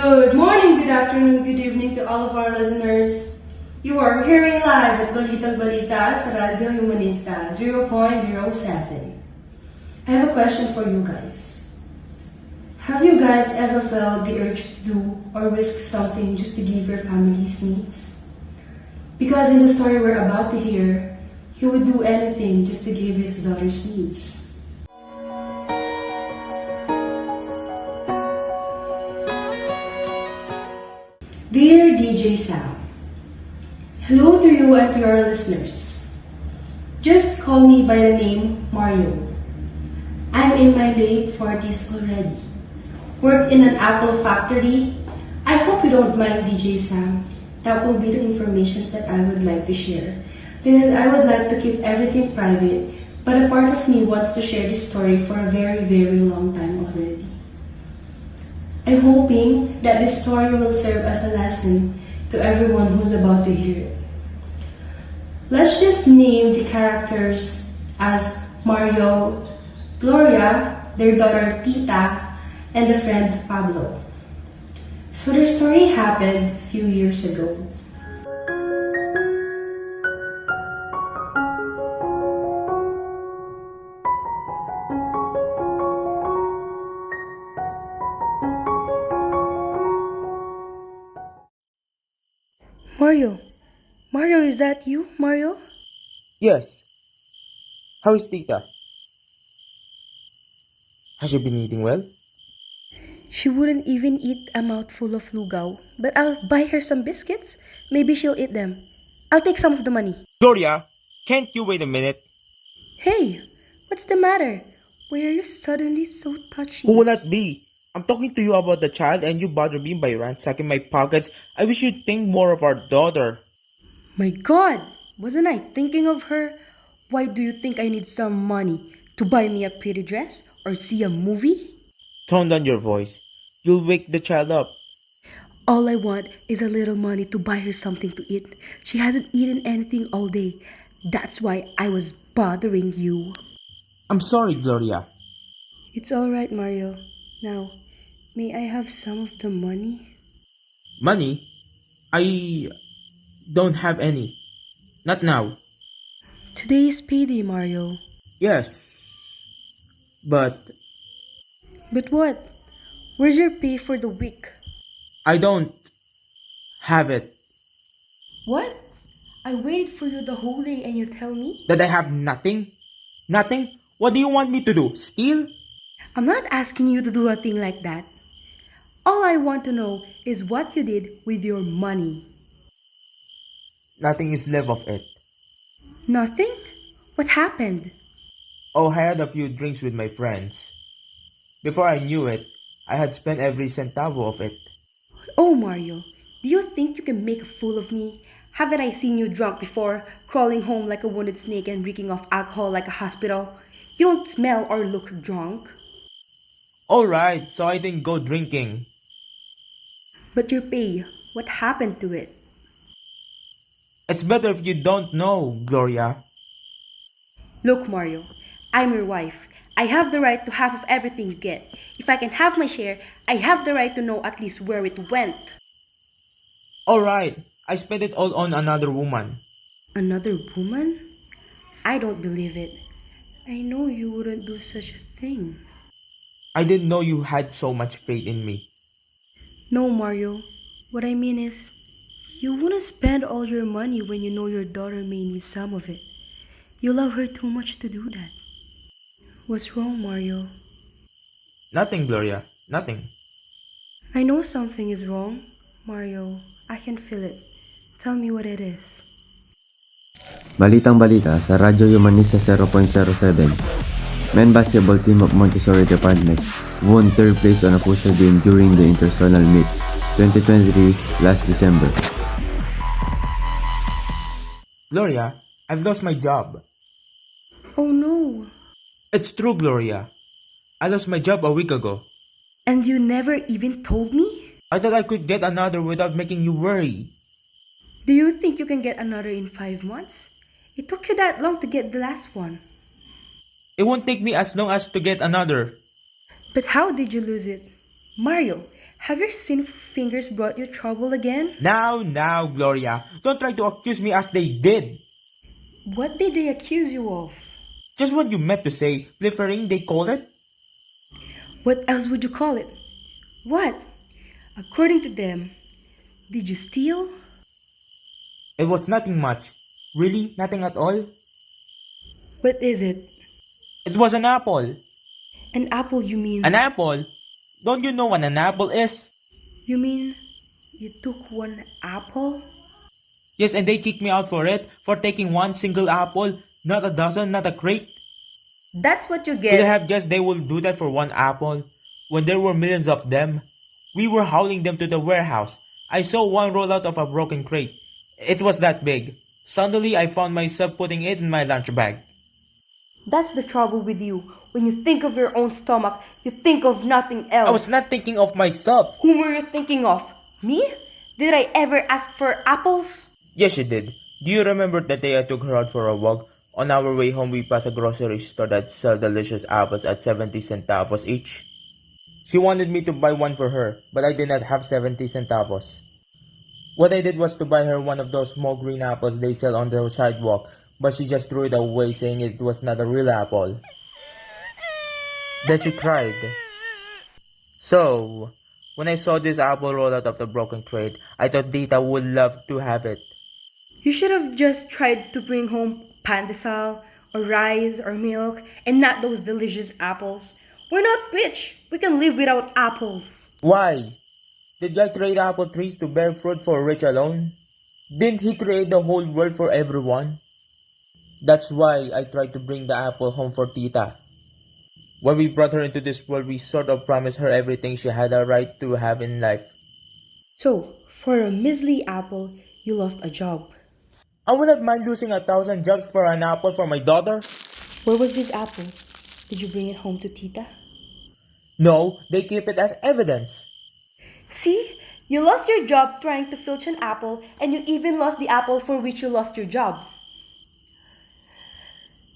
Good morning, good afternoon, good evening to all of our listeners. You are hearing live at Balitang Balita sa Radio Humanista 0.07. I have a question for you guys. Have you guys ever felt the urge to do or risk something just to give your family's needs? Because in the story we're about to hear, he would do anything just to give his daughter's needs. Dear DJ Sam, hello to you and to your listeners. Just call me by the name Mario. I'm in my late 40s already. Work in an Apple factory. I hope you don't mind, DJ Sam. That will be the information that I would like to share. Because I would like to keep everything private, but a part of me wants to share this story for a very, very long time already. I'm hoping that this story will serve as a lesson to everyone who's about to hear it. Let's just name the characters as Mario, Gloria, their daughter Tita, and the friend Pablo. So their story happened a few years ago. Mario, is that you, Mario? Yes. How is Tita? Has she been eating well? She wouldn't even eat a mouthful of lugaw, but I'll buy her some biscuits. Maybe she'll eat them. I'll take some of the money. Gloria, can't you wait a minute? Hey, what's the matter? Why are you suddenly so touchy? Who will that be? I'm talking to you about the child and you bother me by ransacking my pockets. I wish you'd think more of our daughter. My God, wasn't I thinking of her? Why do you think I need some money? To buy me a pretty dress or see a movie? Tone down your voice. You'll wake the child up. All I want is a little money to buy her something to eat. She hasn't eaten anything all day. That's why I was bothering you. I'm sorry, Gloria. It's alright, Mario. Now, may I have some of the money? Money? I don't have any. Not now. Today is payday, Mario. Yes. But But what? Where's your pay for the week? I don't have it. What? I waited for you the whole day and you tell me? That I have nothing? Nothing? What do you want me to do? Steal? I'm not asking you to do a thing like that. All I want to know is what you did with your money. Nothing is left of it. Nothing? What happened? Oh, I had a few drinks with my friends. Before I knew it, I had spent every centavo of it. Oh, Mario, do you think you can make a fool of me? Haven't I seen you drunk before, crawling home like a wounded snake and reeking of alcohol like a hospital? You don't smell or look drunk. Alright, so I didn't go drinking. But your pay, what happened to it? It's better if you don't know, Gloria. Look, Mario, I'm your wife. I have the right to half of everything you get. If I can have my share, I have the right to know at least where it went. Alright, I spent it all on another woman. Another woman? I don't believe it. I know you wouldn't do such a thing. I didn't know you had so much faith in me. No, Mario. What I mean is, you wouldn't spend all your money when you know your daughter may need some of it. You love her too much to do that. What's wrong, Mario? Nothing, Gloria. Nothing. I know something is wrong, Mario. I can feel it. Tell me what it is. Balitang balita sa Radyo Humanista 0.07. Men basketball team of Montessori Department won third place on a push-up game during the Interzonal Meet 2023 last December. Gloria, I've lost my job. Oh no. It's true, Gloria. I lost my job a week ago. And you never even told me? I thought I could get another without making you worry. Do you think you can get another in 5 months? It took you that long to get the last one. It won't take me as long as to get another. But how did you lose it? Mario, have your sinful fingers brought you trouble again? Now, Gloria, don't try to accuse me as they did. What did they accuse you of? Just what you meant to say, pilfering, they called it? What else would you call it? What? According to them, did you steal? It was nothing much. Really, nothing at all? What is it? It was an apple. An apple, you mean? An apple? Don't you know what an apple is? You mean you took one apple? Yes, and they kicked me out for it, for taking one single apple, not a dozen, not a crate. That's what you Could I get. have guessed they would do that for one apple? When there were millions of them, we were hauling them to the warehouse. I saw one roll out of a broken crate. It was that big. Suddenly, I found myself putting it in my lunch bag. That's the trouble with you. When you think of your own stomach, you think of nothing else. I was not thinking of myself. Whom were you thinking of? Me? Did I ever ask for apples? Yes, you did. Do you remember that day I took her out for a walk? On our way home, we passed a grocery store that sell delicious apples at 70 centavos each. She wanted me to buy one for her, but I did not have 70 centavos. What I did was to buy her one of those small green apples they sell on the sidewalk, but she just threw it away saying it was not a real apple. Then she cried. So, when I saw this apple roll out of the broken crate, I thought Dita would love to have it. You should have just tried to bring home pandesal or rice or milk and not those delicious apples. We're not rich. We can live without apples. Why? Did God create apple trees to bear fruit for rich alone? Didn't He create the whole world for everyone? That's why I tried to bring the apple home for Tita. When we brought her into this world, we sort of promised her everything she had a right to have in life. So, for a measly apple, you lost a job. I would not mind losing 1,000 jobs for an apple for my daughter. Where was this apple? Did you bring it home to Tita? No, they keep it as evidence. See? You lost your job trying to filch an apple, and you even lost the apple for which you lost your job.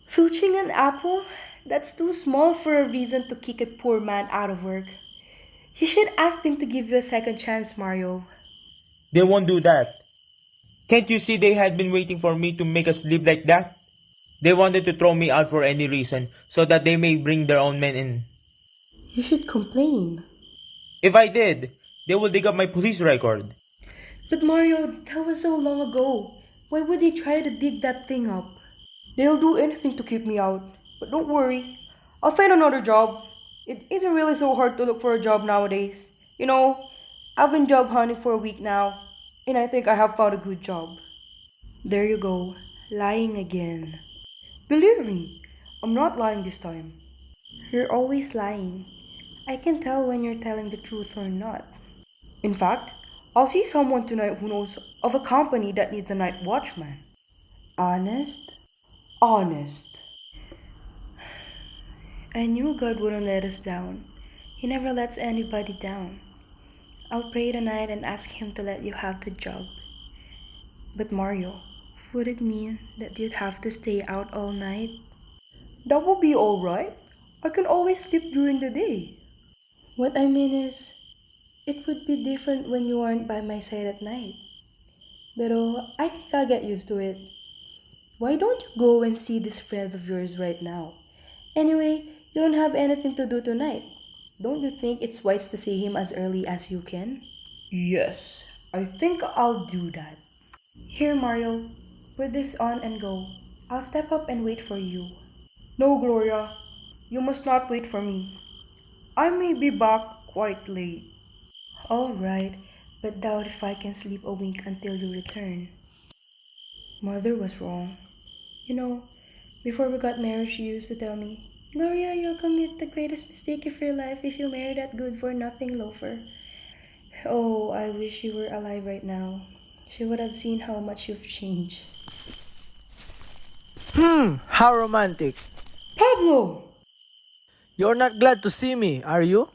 Filching an apple? That's too small for a reason to kick a poor man out of work. You should ask them to give you a second chance, Mario. They won't do that. Can't you see they had been waiting for me to make us live like that? They wanted to throw me out for any reason so that they may bring their own men in. You should complain. If I did, they will dig up my police record. But Mario, that was so long ago. Why would they try to dig that thing up? They'll do anything to keep me out. But don't worry, I'll find another job. It isn't really so hard to look for a job nowadays. You know, I've been job hunting for a week now, and I think I have found a good job. There you go, lying again. Believe me, I'm not lying this time. You're always lying. I can tell when you're telling the truth or not. In fact, I'll see someone tonight who knows of a company that needs a night watchman. Honest? Honest. I knew God wouldn't let us down. He never lets anybody down. I'll pray tonight and ask Him to let you have the job. But Mario, would it mean that you'd have to stay out all night? That will be alright. I can always sleep during the day. What I mean is, it would be different when you aren't by my side at night. Pero I think I'll get used to it. Why don't you go and see this friend of yours right now? Anyway, you don't have anything to do tonight. Don't you think it's wise to see him as early as you can? Yes, I think I'll do that. Here, Mario, put this on and go. I'll step up and wait for you. No, Gloria, you must not wait for me. I may be back quite late. Alright, but doubt if I can sleep a wink until you return. Mother was wrong. You know, before we got married, she used to tell me, Gloria, you'll commit the greatest mistake of your life if you marry that good-for-nothing loafer. Oh, I wish you were alive right now. She would have seen how much you've changed. How romantic. Pablo! You're not glad to see me, are you?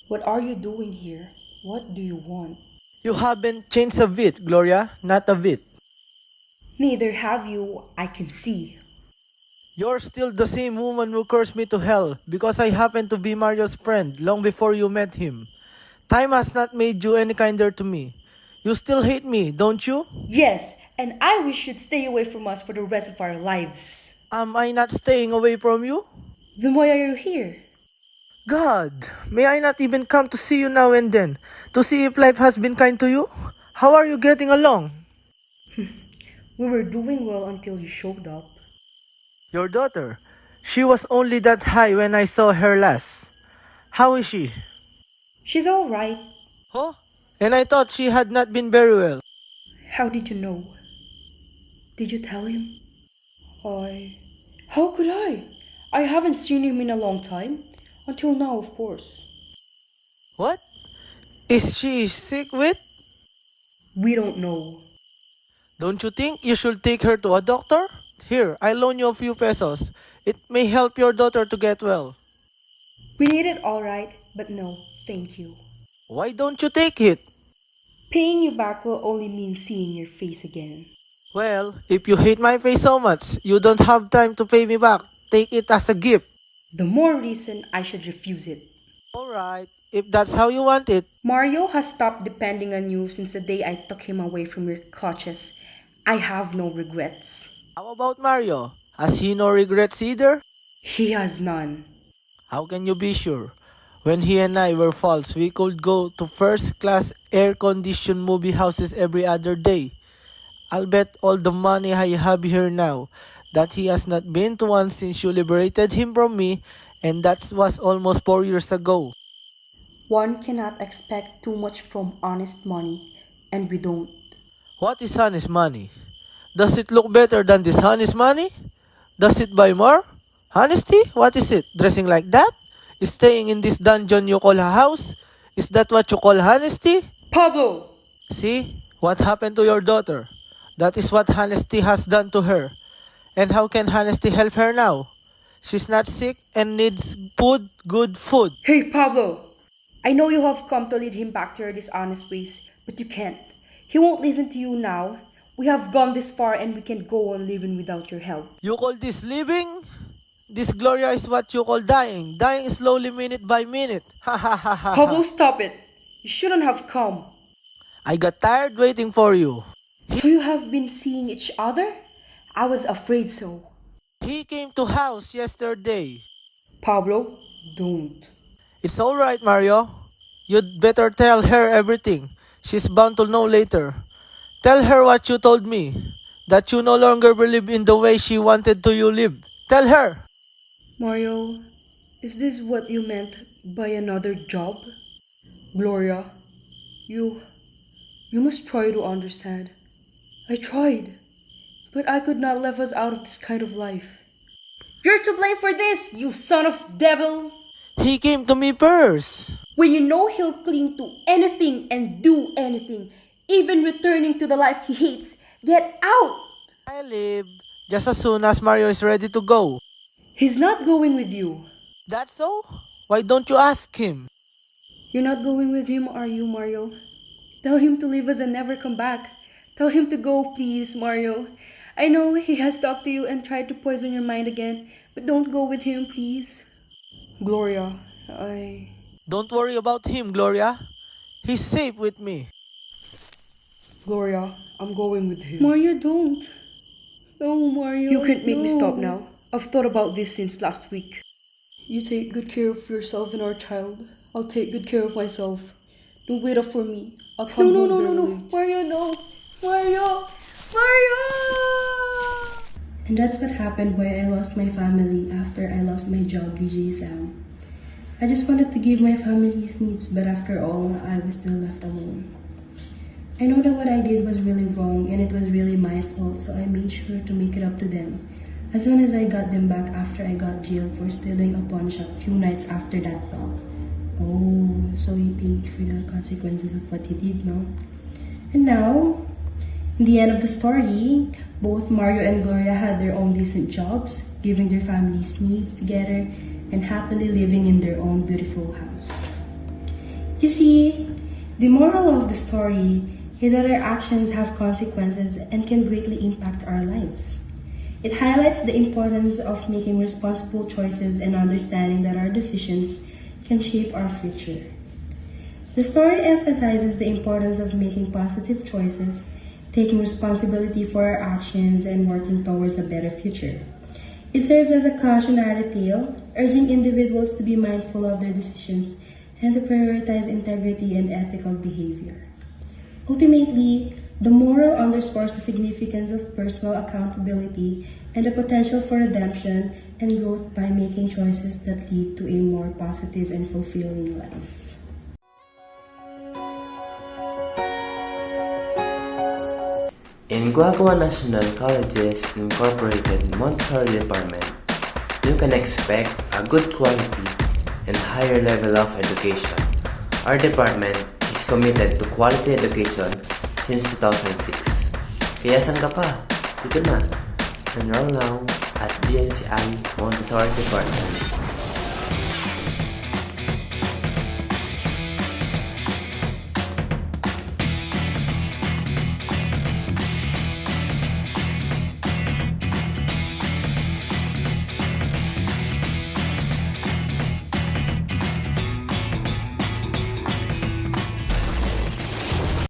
What are you doing here? What do you want? You haven't changed a bit, Gloria, not a bit. Neither have you, I can see. You're still the same woman who cursed me to hell because I happened to be Mario's friend long before you met him. Time has not made you any kinder to me. You still hate me, don't you? Yes, and I wish you'd stay away from us for the rest of our lives. Am I not staying away from you? Then why are you here? God, may I not even come to see you now and then, to see if life has been kind to you? How are you getting along? We were doing well until you showed up. Your daughter, she was only that high when I saw her last. How is she? She's alright. Oh, and I thought she had not been very well. How did you know? Did you tell him? How could I? I haven't seen him in a long time. Until now, of course. What? Is she sick with? We don't know. Don't you think you should take her to a doctor? Here, I loan you a few pesos. It may help your daughter to get well. We need it alright, but no, thank you. Why don't you take it? Paying you back will only mean seeing your face again. Well, if you hate my face so much, you don't have time to pay me back. Take it as a gift. The more reason I should refuse it. Alright, if that's how you want it. Mario has stopped depending on you since the day I took him away from your clutches. I have no regrets. How about Mario? Has he no regrets either? He has none. How can you be sure? When he and I were false, we could go to first-class air-conditioned movie houses every other day. I'll bet all the money I have here now that he has not been to one since you liberated him from me, and that was almost 4 years ago. One cannot expect too much from honest money, and we don't. What is honest money? Does it look better than this honest money? Does it buy more? Honesty? What is it? Dressing like that? Staying in this dungeon you call a house? Is that what you call honesty? Pablo! See? What happened to your daughter? That is what honesty has done to her. And how can honesty help her now? She's not sick and needs food, good food. Hey, Pablo! I know you have come to lead him back to your dishonest ways, but you can't. He won't listen to you now. We have gone this far and we can't go on living without your help. You call this living? This Gloria is what you call dying. Dying slowly minute by minute. Ha ha ha ha. Pablo, stop it. You shouldn't have come. I got tired waiting for you. So you have been seeing each other? I was afraid so. He came to house yesterday. Pablo, don't. It's alright, Mario. You'd better tell her everything. She's bound to know later. Tell her what you told me. That you no longer believe in the way she wanted to you live. Tell her. Mario, is this what you meant by another job? Gloria, you must try to understand. I tried, but I could not let us out of this kind of life. You're to blame for this, you son of devil! He came to me first. When you know he'll cling to anything and do anything, even returning to the life he hates, get out! I leave just as soon as Mario is ready to go. He's not going with you. That's so? Why don't you ask him? You're not going with him, are you, Mario? Tell him to leave us and never come back. Tell him to go, please, Mario. I know he has talked to you and tried to poison your mind again, but don't go with him, please. Gloria, Don't worry about him, Gloria. He's safe with me. Gloria, I'm going with him. Mario, don't. No, Mario. You can't make me stop now. I've thought about this since last week. You take good care of yourself and our child. I'll take good care of myself. Don't wait up for me. I'll come home very late. Mario, no. Mario! And that's what happened why I lost my family after I lost my job, DJ Sam. I just wanted to give my family's needs, but after all, I was still left alone. I know that what I did was really wrong and it was really my fault, so I made sure to make it up to them. As soon as I got them back after I got jailed for stealing a pawn shop few nights after that talk. Oh, so he paid for the consequences of what he did, no? And now, in the end of the story, both Mario and Gloria had their own decent jobs, giving their families' needs together, and happily living in their own beautiful house. You see, the moral of the story is that our actions have consequences and can greatly impact our lives. It highlights the importance of making responsible choices and understanding that our decisions can shape our future. The story emphasizes the importance of making positive choices, taking responsibility for our actions, and working towards a better future. It serves as a cautionary tale, urging individuals to be mindful of their decisions and to prioritize integrity and ethical behavior. Ultimately, the moral underscores the significance of personal accountability and the potential for redemption and growth by making choices that lead to a more positive and fulfilling life. In Guagua National College's Incorporated Montessori Department, you can expect a good quality and higher level of education. Our department is committed to quality education since 2006. Kaya saan ka pa? Dito na. Enroll now at GNCI Montessori Department.